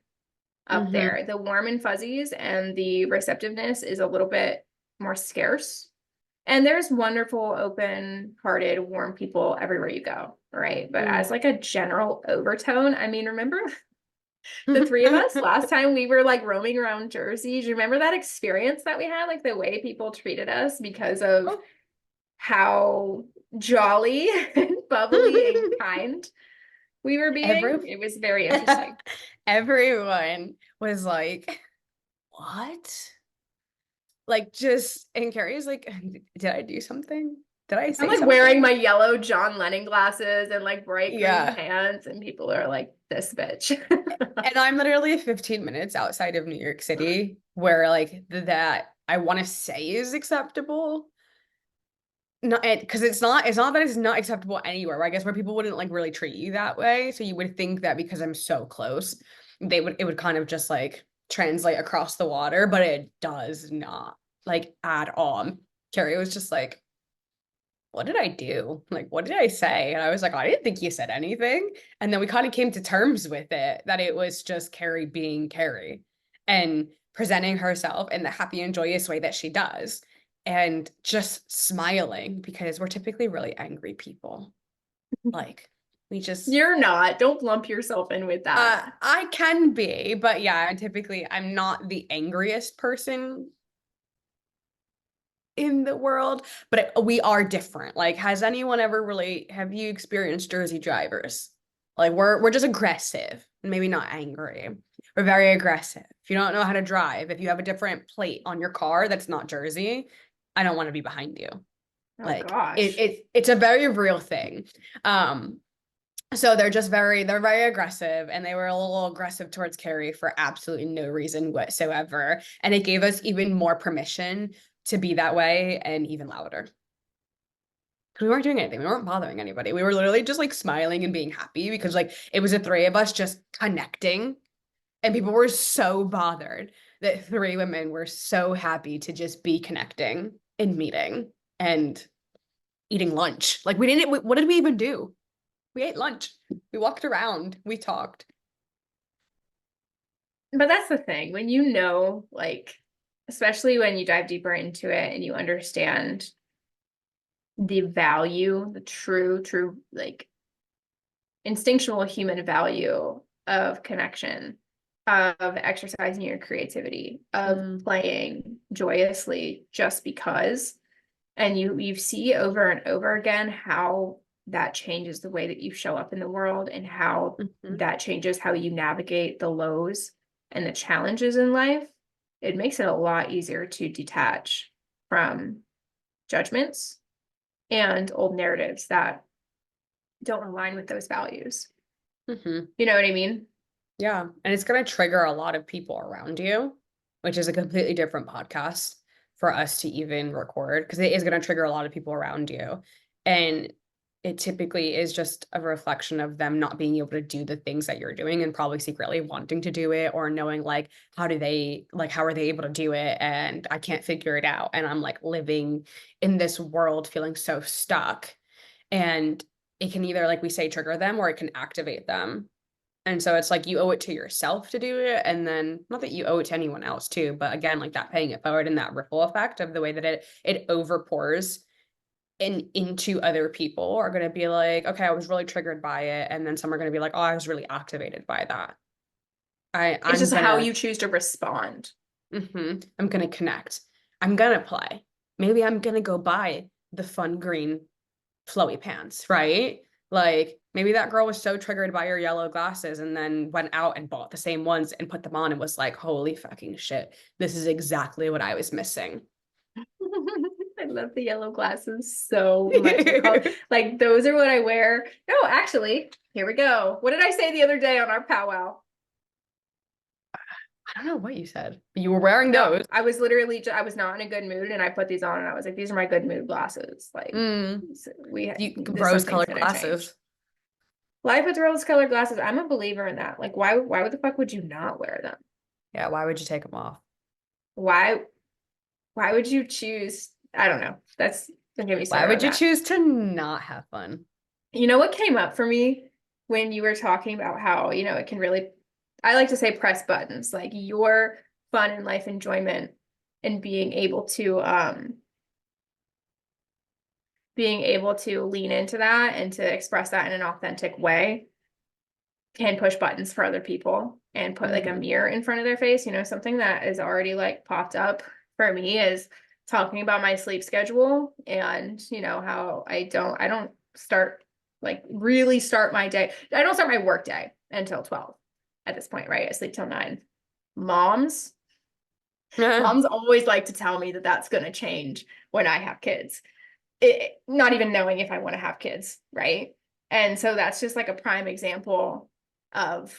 up Hmm. there. The warm and fuzzies and the receptiveness is a little bit more scarce. And there's wonderful, open-hearted, warm people everywhere you go, right? But as Mm. like a general overtone, I mean, remember The three of us, last time we were like roaming around Jersey, do you remember that experience that we had? Like the way people treated us because of how jolly and bubbly and kind we were being? Every It was very interesting. everyone was like, what? Like just and Carrie's like, did I do something? Did I I'm say like wearing something? my yellow John Lennon glasses and like bright green Yeah. pants, and people are like, this bitch. And I'm literally 15 minutes outside of New York City where like that I want to say is acceptable. Not because it's not that it's not acceptable anywhere. I guess where people wouldn't like really treat you that way. So you would think that because I'm so close, it would kind of just like translate across the water, but it does not like at all. Carrie was just like, what did I do? Like, what did I say? And I was like, I didn't think you said anything. And then we kind of came to terms with it that it was just Carrie being Carrie and presenting herself in the happy and joyous way that she does and just smiling because we're typically really angry people. Like, we just, You're not. Don't lump yourself in with that. I can be, but yeah, I'm not the angriest person in the world, but we are different. Like, has anyone ever really have you experienced Jersey drivers? Like we're just aggressive, maybe not angry. We're very aggressive. If you don't know how to drive, if you have a different plate on your car that's not Jersey, I don't want to be behind you. Oh Like gosh. it's a very real thing. So they're very aggressive and they were a little aggressive towards Carrie for absolutely no reason whatsoever. And it gave us even more permission to be that way and even louder. Because we weren't doing anything. We weren't bothering anybody. We were literally just like smiling and being happy because like it was the three of us just connecting. And people were so bothered that three women were so happy to just be connecting and meeting and eating lunch. Like what did we even do? We ate lunch. We walked around. We talked. But that's the thing. When you know, like, especially when you dive deeper into it and you understand the value, the true, like instinctual human value of connection, of exercising your creativity, of playing joyously just because. And you see over and over again how that changes the way that you show up in the world and how Mhm. that changes how you navigate the lows and the challenges in life. It makes it a lot easier to detach from judgments and old narratives that don't align with those values. Mhm. You know what I mean? Yeah. And it's going to trigger a lot of people around you, which is a completely different podcast for us to even record because it is going to trigger a lot of people around you. And it typically is just a reflection of them not being able to do the things that you're doing and probably secretly wanting to do it or knowing like how are they able to do it and I can't figure it out and I'm like living in this world feeling so stuck and it can either like we say trigger them or it can activate them. And so it's like you owe it to yourself to do it. And then not that you owe it to anyone else too, but again, like that paying it forward and that ripple effect of the way that it overpours and into other people are gonna be like, okay, I was really triggered by it. And then some are gonna be like, oh, I was really activated by that. It's I'm just how gonna you choose to respond. I'm gonna connect. I'm gonna play. Maybe I'm gonna go buy the fun green flowy pants, right? Like maybe that girl was so triggered by your yellow glasses and then went out and bought the same ones and put them on and was like, holy fucking shit, this is exactly what I was missing. I love the yellow glasses so much. I call like those are what I wear. No, actually, here we go. What did I say the other day on our powwow? I don't know what you said, but you were wearing No, those. I was literally I was not in a good mood and I put these on and I was like, these are my good mood glasses. Like Mm, rose something's colored gonna change. glasses. Life with rose colored glasses. I'm a believer in that. Like why the fuck would you not wear them? Yeah, why would you take them off? Why why would you choose? I don't know. Don't get me Why started on would you that. choose to not have fun? You know what came up for me when you were talking about how, it can really, I like to say press buttons, like your fun and life enjoyment and being able to lean into that and to express that in an authentic way. can push buttons for other people and put like a mirror in front of their face. Something that is already like popped up for me is talking about my sleep schedule and how I don't start like really start my day. I don't start my work day until 12 at this point, right? I sleep till 9. Moms always like to tell me that that's going to change when I have kids. Not even knowing if I want to have kids, right? And so that's just like a prime example of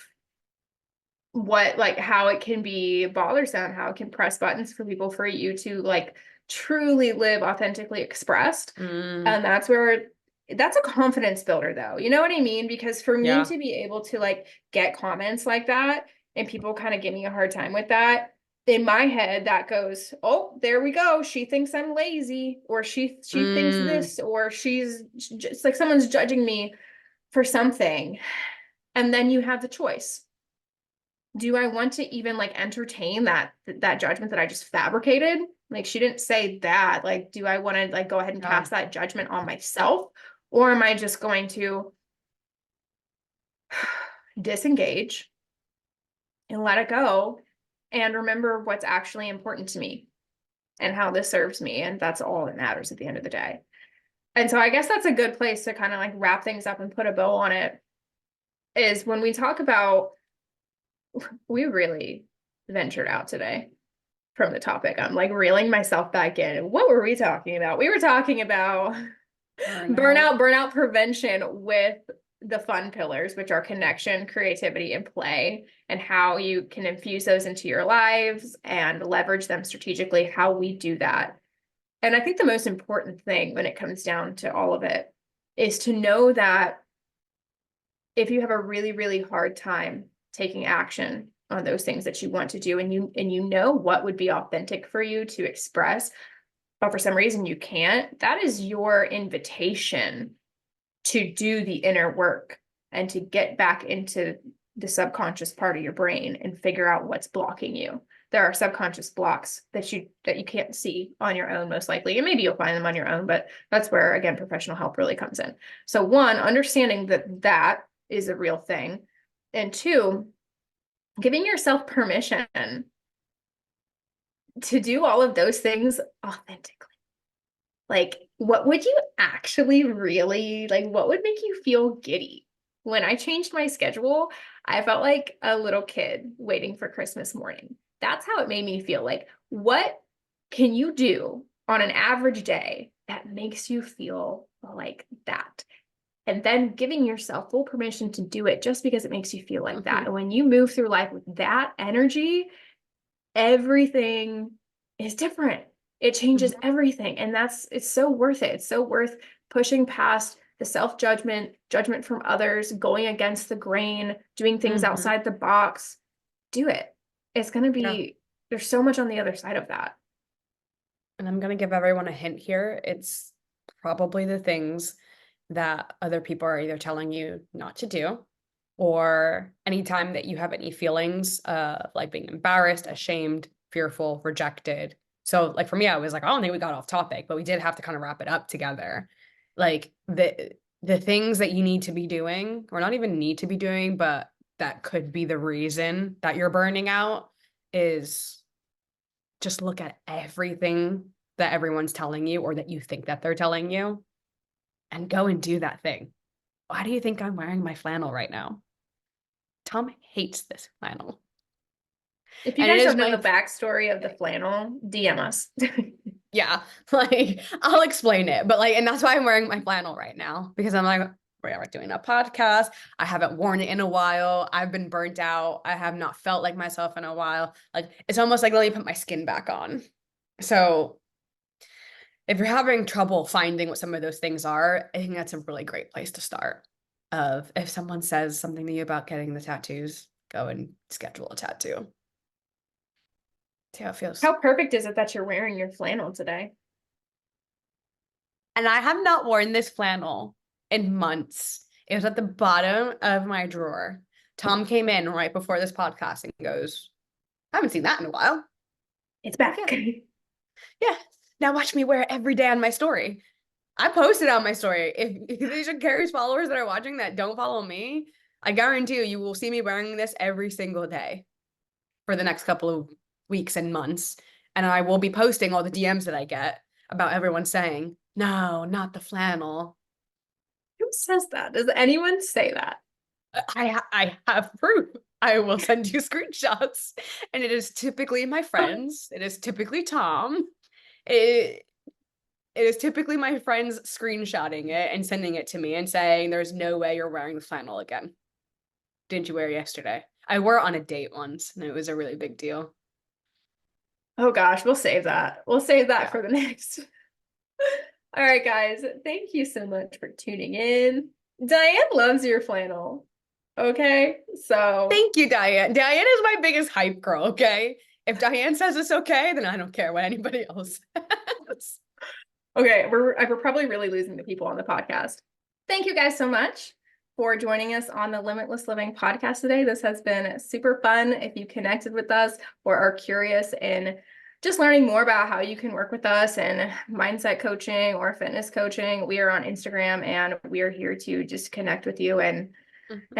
how it can be bothersome, how it can press buttons for people, for you to like truly live authentically expressed. And that's a confidence builder though. You know what I mean? Because for me to be able to like get comments like that and people kind of give me a hard time with that, in my head that goes, oh, there we go, she thinks I'm lazy, or she thinks this, or she's just like someone's judging me for something. And then you have the choice. Do I want to even like entertain that judgment that I just fabricated? Like, she didn't say that. Like, do I want to like go ahead and pass that judgment on myself? Or am I just going to disengage and let it go and remember what's actually important to me and how this serves me? And that's all that matters at the end of the day. And so I guess that's a good place to kind of like wrap things up and put a bow on it, is when we talk about, we really ventured out today from the topic. I'm like reeling myself back in. What were we talking about? We were talking about burnout prevention with the fun pillars, which are connection, creativity, and play, and how you can infuse those into your lives and leverage them strategically, how we do that. And I think the most important thing when it comes down to all of it is to know that if you have a really, really hard time taking action on those things that you want to do, and you know what would be authentic for you to express, but for some reason you can't, that is your invitation to do the inner work and to get back into the subconscious part of your brain and figure out what's blocking you. There are subconscious blocks that you can't see on your own, most likely, and maybe you'll find them on your own, but that's where, again, professional help really comes in. So one, understanding that is a real thing, and two, giving yourself permission to do all of those things authentically. Like, what would you actually really like? What would make you feel giddy? When I changed my schedule, I felt like a little kid waiting for Christmas morning. That's how it made me feel. Like, what can you do on an average day that makes you feel like that? And then giving yourself full permission to do it just because it makes you feel like that. And when you move through life with that energy, everything is different. It changes everything. And it's so worth it. It's so worth pushing past the self-judgment, judgment from others, going against the grain, doing things outside the box. Do it. It's going to be, there's so much on the other side of that. And I'm going to give everyone a hint here. It's probably the things that other people are either telling you not to do, or anytime that you have any feelings of like being embarrassed, ashamed, fearful, rejected. So like for me, I was like, I don't think we got off topic, but we did have to kind of wrap it up together. Like the things that you need to be doing, or not even need to be doing, but that could be the reason that you're burning out, is just look at everything that everyone's telling you or that you think that they're telling you and go and do that thing. Why do you think I'm wearing my flannel right now? Tom hates this flannel. If you guys don't know the backstory of the flannel, DM us. Yeah, like I'll explain it, but like, and that's why I'm wearing my flannel right now, because I'm like, we're doing a podcast. I haven't worn it in a while. I've been burnt out. I have not felt like myself in a while. Like, it's almost like let me put my skin back on. So if you're having trouble finding what some of those things are, I think that's a really great place to start. Of if someone says something to you about getting the tattoos, go and schedule a tattoo. See how it feels. How perfect is it that you're wearing your flannel today? And I have not worn this flannel in months. It was at the bottom of my drawer. Tom came in right before this podcast and goes, I haven't seen that in a while. It's back. Yeah. Now watch me wear it every day on my story. I posted on my story. If these are Carrie's followers that are watching that don't follow me, I guarantee you will see me wearing this every single day for the next couple of weeks and months. And I will be posting all the DMs that I get about everyone saying, no, not the flannel. Who says that? Does anyone say that? I have proof. I will send you screenshots. And it is typically my friends. It is typically Tom. It, it is typically my friends screenshotting it and sending it to me and saying, there's no way you're wearing the flannel again. Didn't you wear it yesterday? I wore it on a date once, and it was a really big deal. Oh gosh, we'll save that. We'll save that Yeah. for the next. All right, guys. Thank you so much for tuning in. Diane loves your flannel. Okay, so Thank you, Diane. Diane is my biggest hype girl, okay? If Diane says it's okay, then I don't care what anybody else says. okay, we're probably really losing the people on the podcast. Thank you guys so much for joining us on the Limitless Living podcast today. This has been super fun. If you connected with us or are curious in just learning more about how you can work with us and mindset coaching or fitness coaching, we are on Instagram and we are here to just connect with you and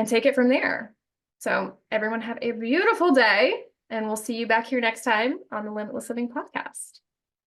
take it from there. So everyone have a beautiful day, and we'll see you back here next time on the Limitless Living podcast.